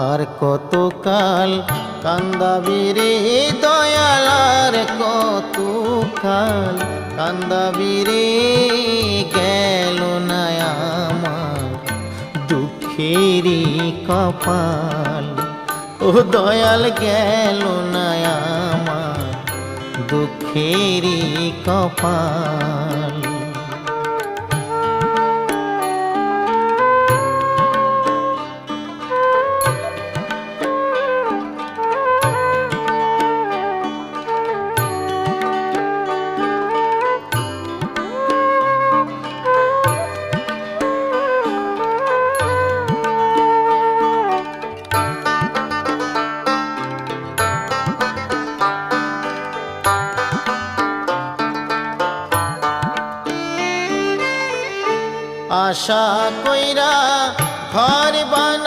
আর কতকাল কান্দাবি রে দয়াল, আর কতকাল কান্দাবি রে, গেল না আমার দুঃখেরই কপাল। ও দয়াল গেল না আমার দুঃখেরই কপাল। আশা কইরা ঘর বান